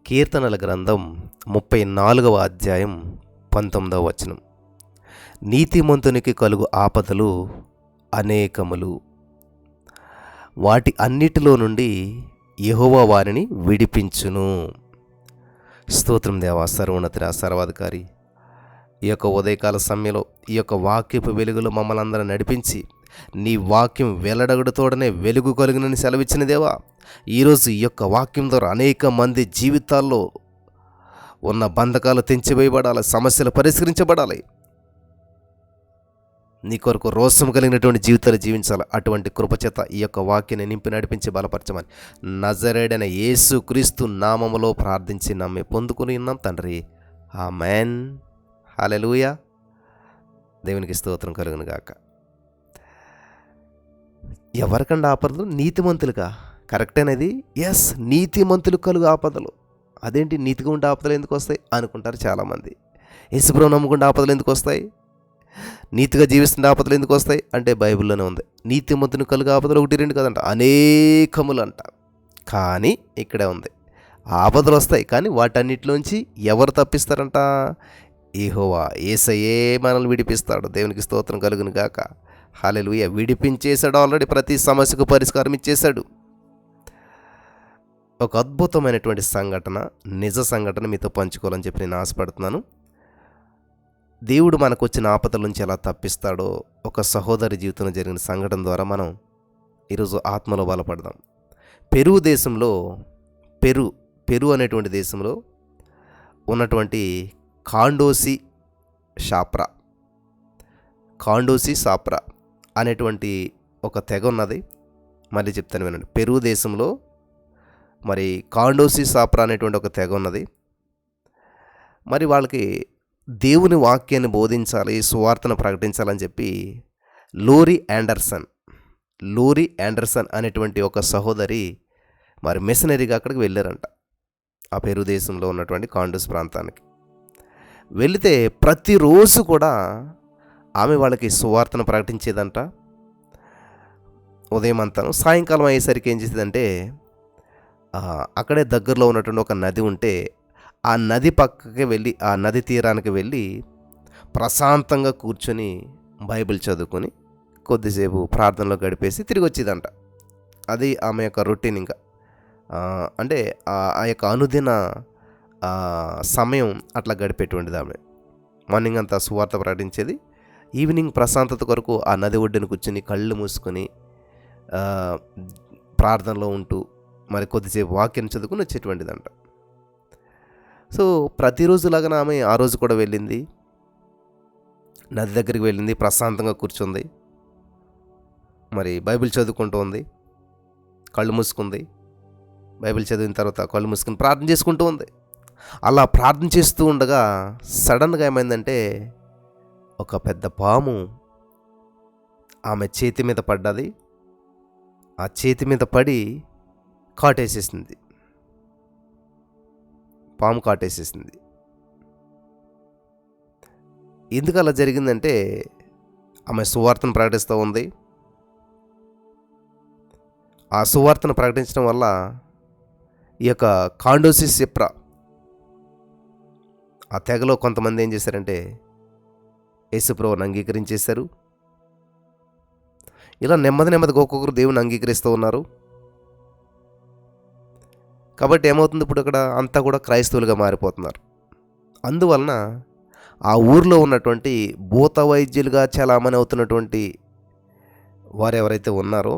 కీర్తనల గ్రంథం 34వ అధ్యాయం 19వ వచనం. నీతిమంతునికి కలుగు ఆపదలు అనేకములు, వాటి అన్నిటిలో నుండి యెహోవా వారిని విడిపించును. స్తోత్రం దేవా, సర్వోన్నతుడా, సర్వాధికారి. ఈ యొక్క ఉదయకాల సమయంలో ఈ యొక్క వాక్యపు వెలుగులో మమ్మల్ని అందరం నడిపించి నీ వాక్యం వెల్లడగడుతోడనే వెలుగు కలుగునని సెలవిచ్చిన దేవా, ఈరోజు ఈ యొక్క వాక్యం ద్వారా అనేక మంది జీవితాల్లో ఉన్న బంధకాలు తెంచివేయబడాలి, సమస్యలు పరిష్కరించబడాలి, నీ కొరకు రోషం కలిగినటువంటి జీవితాలు జీవించాలి. అటువంటి కృపచేత ఈ యొక్క వాక్యాన్ని నింపి నడిపించి బలపరచమని నజరేయుడైన యేసు క్రీస్తు నామములో ప్రార్థించి నమ్మి పొందుకుని ఉన్నాం తండ్రి. ఆమేన్. హల్లెలూయా. దేవునికి స్తోత్రం కలుగును గాక. ఎవరికండి ఆపదలు? నీతిమంతులుగా. కరెక్టేనది. ఎస్, నీతిమంతులు కలుగు ఆపదలు. అదేంటి నీతిగా ఉండే ఆపదలు ఎందుకు వస్తాయి అనుకుంటారు చాలామంది. యేసుప్రభువు నమ్ముకుంటే ఆపదలు ఎందుకు వస్తాయి, నీతిగా జీవిస్తుండే ఆపదలు ఎందుకు వస్తాయి అంటే బైబిల్లోనే ఉంది. నీతిమంతుని కలుగు ఆపదలు 1, 2 కదంట, అనేకములు అంట. కానీ ఇక్కడే ఉంది, ఆపదలు వస్తాయి కానీ వాటన్నిటిలోంచి ఎవరు తప్పిస్తారంట? యెహోవా, యేసయ్యే మనల్ని విడిపిస్తాడు. దేవునికి స్తోత్రం కలుగును గాక. హల్లెలూయా. విడిపించేశాడు, ఆల్రెడీ ప్రతి సమస్యకు పరిష్కారం ఇచ్చేశాడు. ఒక అద్భుతమైనటువంటి సంఘటన, నిజ సంఘటన మీతో పంచుకోవాలని చెప్పి నేను ఆశపడుతున్నాను. దేవుడు మనకు వచ్చిన ఆపదల నుంచి ఎలా తప్పిస్తాడో ఒక సహోదరి జీవితంలో జరిగిన సంఘటన ద్వారా మనం ఈరోజు ఆత్మలో బలపడదాం. పెరు దేశంలో, పెరు అనేటువంటి దేశంలో ఉన్నటువంటి కాండోసి సాప్రా అనేటువంటి ఒక తెగ ఉన్నది. మళ్ళీ చెప్తాను వినండి. పెరు దేశంలో మరి కాండోసి సాప్రా అనేటువంటి ఒక తెగ ఉన్నది. మరి వాళ్ళకి దేవుని వాక్యాన్ని బోధించాలి, సువార్తను ప్రకటించాలని చెప్పి లోరీ యాండర్సన్ అనేటువంటి ఒక సహోదరి మరి మిషనరీగా అక్కడికి వెళ్ళారంట, ఆ పెరు దేశంలో ఉన్నటువంటి కాండోస్ ప్రాంతానికి. వెళితే ప్రతిరోజు కూడా ఆమె వాళ్ళకి సువార్తను ప్రకటించేదంట. ఉదయం అంతా, సాయంకాలం అయ్యేసరికి ఏం చేసేదంటే అక్కడే దగ్గరలో ఉన్నటువంటి ఒక నది ఉంటే ఆ నది పక్కకి వెళ్ళి, ఆ నది తీరానికి వెళ్ళి ప్రశాంతంగా కూర్చొని బైబిల్ చదువుకొని కొద్దిసేపు ప్రార్థనలో గడిపేసి తిరిగి వచ్చేదంట. అది ఆమె యొక్క రొటీన్. ఇంకా అంటే ఆ యొక్క అనుదిన సమయం అట్లా గడిపేటువంటిది ఆమె. మార్నింగ్ అంతా సువార్త ప్రకటించేది, ఈవినింగ్ ప్రశాంతత కొరకు ఆ నది ఒడ్డున కూర్చొని కళ్ళు మూసుకొని ప్రార్థనలో ఉంటూ మరి కొద్దిసేపు వాక్యం చదువుకుని వచ్చేటువంటిదంట. సో ప్రతిరోజులాగా ఆమె ఆ రోజు కూడా వెళ్ళింది, నది దగ్గరికి వెళ్ళింది, ప్రశాంతంగా కూర్చుంది, మరి బైబిల్ చదువుకుంటూ ఉంది, కళ్ళు మూసుకుంది. బైబిల్ చదివిన తర్వాత కళ్ళు మూసుకుని ప్రార్థన చేసుకుంటూ ఉంది. అలా ప్రార్థన చేస్తూ ఉండగా సడన్గా ఏమైందంటే ఒక పెద్ద పాము ఆమె చేతి మీద పడ్డది. ఆ చేతి మీద పడి కాటేసేసింది, పాము కాటేసేసింది. ఎందుకు అలా జరిగిందంటే ఆమె సువార్తను ప్రకటిస్తూ ఉంది. ఆ సువార్తను ప్రకటించడం వల్ల ఈ యొక్క కాండోసి సాప్రా ఆ తెగలో కొంతమంది ఏం చేశారంటే యేసుప్రభువుని అంగీకరించేశారు. ఇలా నెమ్మదిగా ఒక్కొక్కరు దేవుని అంగీకరిస్తూ ఉన్నారు. కాబట్టి ఏమవుతుంది, ఇప్పుడు అక్కడ అంతా కూడా క్రైస్తవులుగా మారిపోతున్నారు. అందువలన ఆ ఊర్లో ఉన్నటువంటి భూత వైద్యులుగా చలామణి అవుతున్నటువంటి వారు ఎవరైతే ఉన్నారో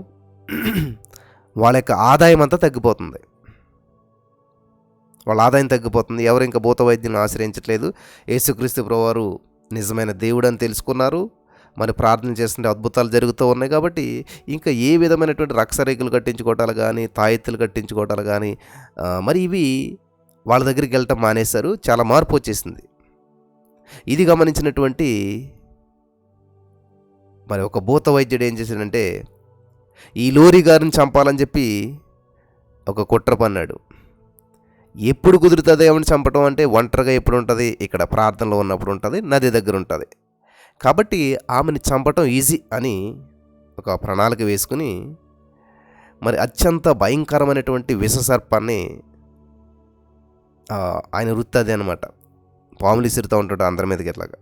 వాళ్ళ యొక్క ఆదాయం అంతా తగ్గిపోతుంది. వాళ్ళ ఆదాయం తగ్గిపోతుంది. ఎవరు ఇంకా భూత వైద్యులను ఆశ్రయించట్లేదు. యేసుక్రీస్తు ప్రభువారు నిజమైన దేవుడు అని తెలుసుకున్నారు. మరి ప్రార్థన చేస్తుంటే అద్భుతాలు జరుగుతూ ఉన్నాయి. కాబట్టి ఇంకా ఏ విధమైనటువంటి రక్షరేకులు కట్టించుకోవటాలు కానీ, తాయెత్తులు కట్టించుకోవటాలు కానీ మరి ఇవి వాళ్ళ దగ్గరికి వెళ్ళటం మానేశారు. చాలా మార్పు వచ్చేసింది. ఇది గమనించినటువంటి మరి ఒక భూత వైద్యుడు ఏం చేశాడంటే ఈ లోరీ గారిని చంపాలని చెప్పి ఒక కుట్ర పన్నాడు. ఎప్పుడు కుదురుతుంది ఏమని చంపటం అంటే ఒంటరిగా ఎప్పుడు ఉంటుంది, ఇక్కడ ప్రార్థనలో ఉన్నప్పుడు ఉంటుంది, నది దగ్గర ఉంటుంది. కాబట్టి ఆమెని చంపటం ఈజీ అని ఒక ప్రణాళిక వేసుకుని మరి అత్యంత భయంకరమైనటువంటి విషసర్పాన్ని ఆయన వృత్తి అదే అనమాట. పాములు విసురుతూ ఉంటాడు అందరి మీదకి ఎట్లాగా.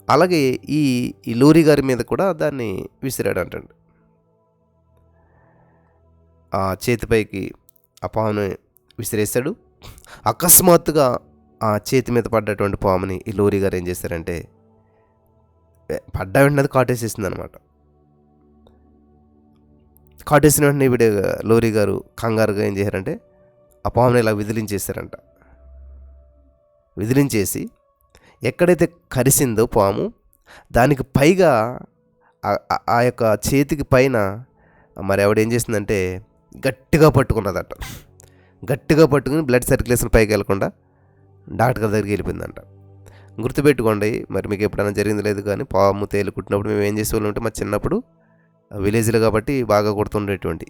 అలాగే ఈ ఈ లోరీ గారి మీద కూడా దాన్ని విసిరాడు అంటండి. ఆ చేతిపైకి ఆ పాముని విసిరేశాడు. అకస్మాత్తుగా ఆ చేతి మీద పడ్డటువంటి పాముని ఈ లోరీ గారు ఏం చేశారంటే పడ్డ వెంటనే అది కాటేసేసింది అనమాట. కాటేసిన వెంటనే లోరీ గారు కంగారుగా ఏం చేశారంటే ఆ పాముని ఇలా విదిలించేశారంట. విదిలించేసి ఎక్కడైతే కరిసిందో పాము దానికి పైగా ఆ యొక్క చేతికి పైన మరి ఆవిడ ఏం చేసిందంటే గట్టిగా పట్టుకున్నదట. గట్టిగా పట్టుకుని బ్లడ్ సర్క్యులేషన్ పైకి వెళ్ళకుండా డాక్టర్ గారి దగ్గరికి వెళ్ళిపోయిందంట. గుర్తుపెట్టుకోండి, మరి మీకు ఎప్పుడైనా జరిగింది లేదు కానీ పాము తేలు కుట్టినప్పుడు మేము ఏం చేసేవాళ్ళం అంటే మా చిన్నప్పుడు విలేజ్లో కాబట్టి బాగా కొడుతుండేటువంటి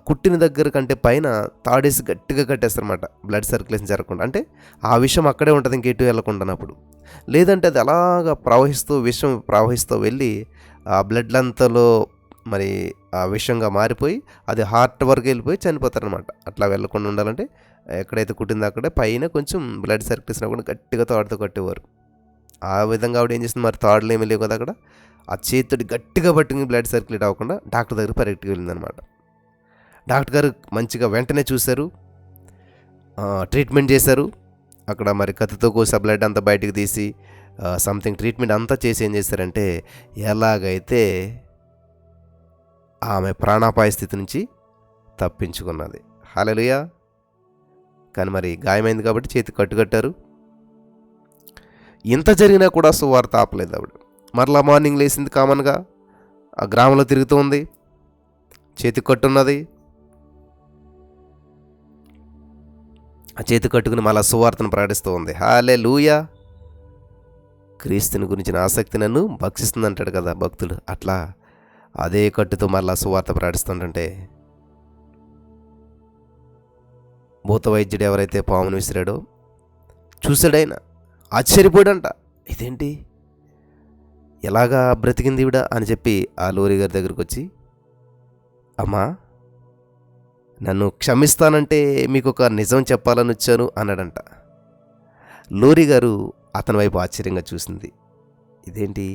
కుట్టిన దగ్గర కంటే పైన తాడేసి గట్టిగా కట్టేస్తారన్నమాట, బ్లడ్ సర్క్యులేషన్ జరగకుండా. అంటే ఆ విషం అక్కడే ఉంటుంది, ఇంకెటు వెళ్ళకుండానప్పుడు. లేదంటే అది అలాగా విషం ప్రవహిస్తూ వెళ్ళి ఆ బ్లడ్లంతలో మరి ఆ విషంగా మారిపోయి అది హార్ట్ వరకు వెళ్ళిపోయి చనిపోతారనమాట. అట్లా వెళ్ళకుండా ఉండాలంటే ఎక్కడైతే కుట్టిందో అక్కడే పైన కొంచెం బ్లడ్ సర్క్యులేషన్ అవ్వకుండా గట్టిగా తాడుతో కట్టేవారు. ఆ విధంగా ఆవిడ ఏం చేసింది, మరి తాడులు ఏమీ లేవు కదా అక్కడ, ఆ చేతితోటి గట్టిగా పట్టుకుని బ్లడ్ సర్క్యులేట్ అవ్వకుండా డాక్టర్ దగ్గర పరిగెట్టుకు వెళ్ళిందనమాట. డాక్టర్ గారు మంచిగా వెంటనే చూశారు, ట్రీట్మెంట్ చేశారు. అక్కడ మరి కత్తితో కోసి ఆ బ్లడ్ అంతా బయటికి తీసి సంథింగ్ ట్రీట్మెంట్ అంతా చేసి ఏం చేశారంటే ఎలాగైతే ఆమె ప్రాణాపాయ స్థితి నుంచి తప్పించుకున్నది. హల్లెలూయా. కానీ మరి గాయమైంది కాబట్టి చేతికి కట్టుకట్టారు. ఇంత జరిగినా కూడా సువార్త ఆపలేదు ఆవిడ. మరలా మార్నింగ్ లేచింది, కామన్గా ఆ గ్రామంలో తిరుగుతూ ఉంది, చేతికి కట్టున్నది. ఆ చేతి కట్టుకుని మళ్ళా సువార్తను ప్రకటిస్తూ ఉంది. హల్లెలూయా. క్రీస్తుని గురించిన ఆసక్తి నన్ను భక్షిస్తుంది అంటాడు కదా భక్తుడు. అట్లా అదే కట్టుతో మళ్ళా సువార్త ప్రకటిస్తుంటే భూత వైద్యుడు ఎవరైతే పామును విసిరాడో చూశాడైనా ఆశ్చర్యపోయాడంట. ఇదేంటి ఎలాగా బ్రతికింది ఈవిడ అని చెప్పి ఆ లోరీ గారి దగ్గరికి వచ్చి, అమ్మా నన్ను క్షమిస్తానంటే మీకు ఒక నిజం చెప్పాలని వచ్చాను అన్నాడంట. లోరీ గారు అతని వైపు ఆశ్చర్యంగా చూసింది. ఇదేంటి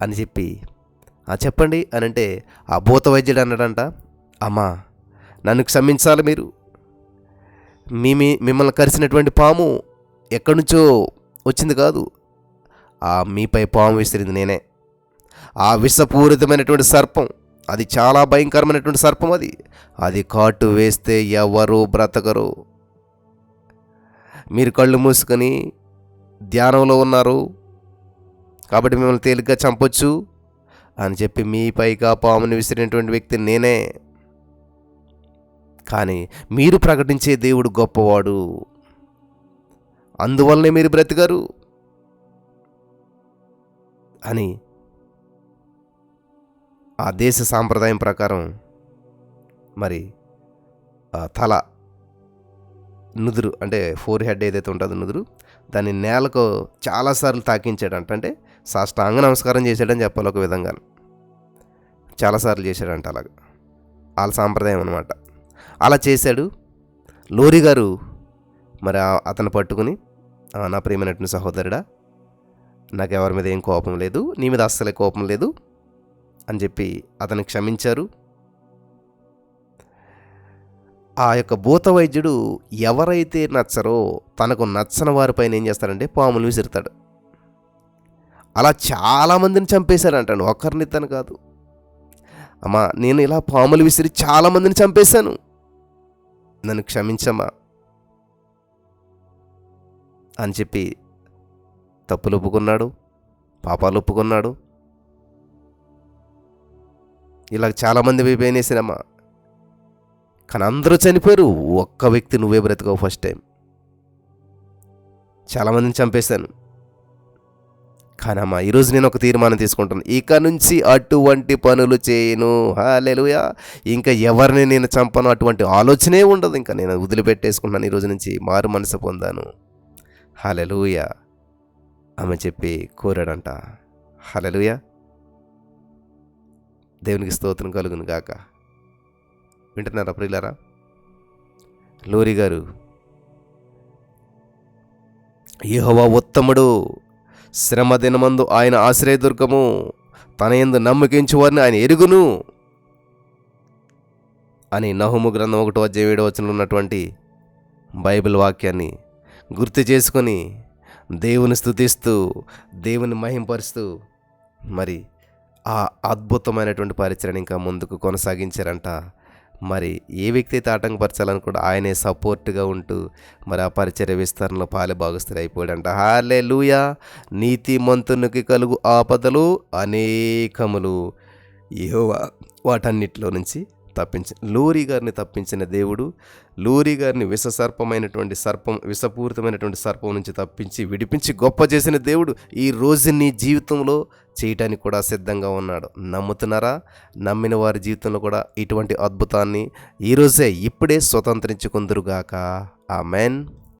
అని చెప్పి చెప్పండి అని అంటే ఆ భూత వైద్యుడు అన్నాడంట, అమ్మా నన్ను క్షమించాలి, మీరు మిమ్మల్ని కరిసినటువంటి పాము ఎక్కడి నుంచో వచ్చింది కాదు, మీపై పాము విసిరింది నేనే. ఆ విషపూరితమైనటువంటి సర్పం, అది చాలా భయంకరమైనటువంటి సర్పం, అది కాటు వేస్తే ఎవరు బ్రతకరు. మీరు కళ్ళు మూసుకొని ధ్యానంలో ఉన్నారు కాబట్టి మిమ్మల్ని తేలిగ్గా చంపొచ్చు అని చెప్పి మీపైగా పాముని విసిరినటువంటి వ్యక్తి నేనే. కానీ మీరు ప్రకటించే దేవుడు గొప్పవాడు, అందువల్లనే మీరు బ్రతికారు అని ఆ దేశ సాంప్రదాయం ప్రకారం మరి తల నుదురు అంటే ఫోర్ హెడ్ ఏదైతే ఉంటుందో నుదురు, దాన్ని నేలకు చాలాసార్లు తాకించాడంట. అంటే సాష్టాంగ నమస్కారం చేశాడని చెప్పాలి ఒక విధంగా, చాలాసార్లు చేశాడంట. అలాగ వాళ్ళ సాంప్రదాయం అనమాట. అలా చేశాడు. లోరీ గారు మరి అతను పట్టుకుని, నా ప్రియమైనటువంటి సహోదరుడా, నాకు ఎవరి మీద ఏం కోపం లేదు, నీ మీద అస్సలే కోపం లేదు అని చెప్పి అతన్ని క్షమించారు. ఆ యొక్క భూత వైద్యుడు ఎవరైతే నచ్చరో తనకు నచ్చని వారిపైన ఏం చేస్తాడంటే పాములు విసురుతాడు. అలా చాలామందిని చంపేశాడంటాడు, ఒక్కరిని తను కాదు. అమ్మా నేను ఇలా పాములు విసిరి చాలామందిని చంపేశాను, నన్ను క్షమించమ్మా అని చెప్పి తప్పులు ఒప్పుకున్నాడు, పాపాలు ఒప్పుకున్నాడు. ఇలా చాలామంది పోయినేసినమ్మా, కానీ అందరూ చనిపోయారు, ఒక్క వ్యక్తి నువ్వే బ్రతికావు ఫస్ట్ టైం. చాలామందిని చంపేశాను, కానీ అమ్మా ఈరోజు నేను ఒక తీర్మానం తీసుకుంటాను, ఇక నుంచి అటువంటి పనులు చేయను. హల్లెలూయా. ఇంకా ఎవరిని నేను చంపను, అటువంటి ఆలోచనే ఉండదు. ఇంకా నేను వదిలిపెట్టేసుకుంటున్నాను, ఈరోజు నుంచి మారు మనసు పొందాను. హల్లెలూయా ఆమె చెప్పి కోరాడంట. హల్లెలూయా. దేవునికి స్తోత్రం కలుగును గాక. వింటున్నారా ప్రియులారా? లోరీ గారు యెహోవా ఉత్తముడు, శ్రమ దినమందు ఆయన ఆశ్రయదుర్గము, తన యందు నమ్మకించు వారిని ఆయన ఎరుగును అని నహూము గ్రంథం 1:7 ఉన్నటువంటి బైబిల్ వాక్యాన్ని గుర్తు చేసుకొని దేవుని స్తుతిస్తూ దేవుని మహింపరుస్తూ మరి ఆ అద్భుతమైనటువంటి పరిచయను ఇంకా ముందుకు కొనసాగించారంట. మరి ఏ వ్యక్తి అయితే ఆటంకపరచాలని కూడా ఆయనే సపోర్ట్గా ఉంటూ మరి ఆ పరిచర్య విస్తరణలో పాలుభాగస్తులు అయిపోయాడంట. హల్లెలూయా. నీతిమంతునికి కలుగు ఆపదలు అనేకములు, యెహోవా వాటన్నిటిలో నుంచి లూరీ గారిని తప్పించిన దేవుడు, లూరీ గారిని విషపూరితమైనటువంటి సర్పం నుంచి తప్పించి విడిపించి గొప్ప చేసిన దేవుడు ఈ రోజు నీ జీవితంలో చేయటానికి కూడా సిద్ధంగా ఉన్నాడు. నమ్ముతున్నారా? నమ్మిన వారి జీవితంలో కూడా ఇటువంటి అద్భుతాన్ని ఇప్పుడే స్వతంత్రించుకుందురుగాక. ఆమెన్.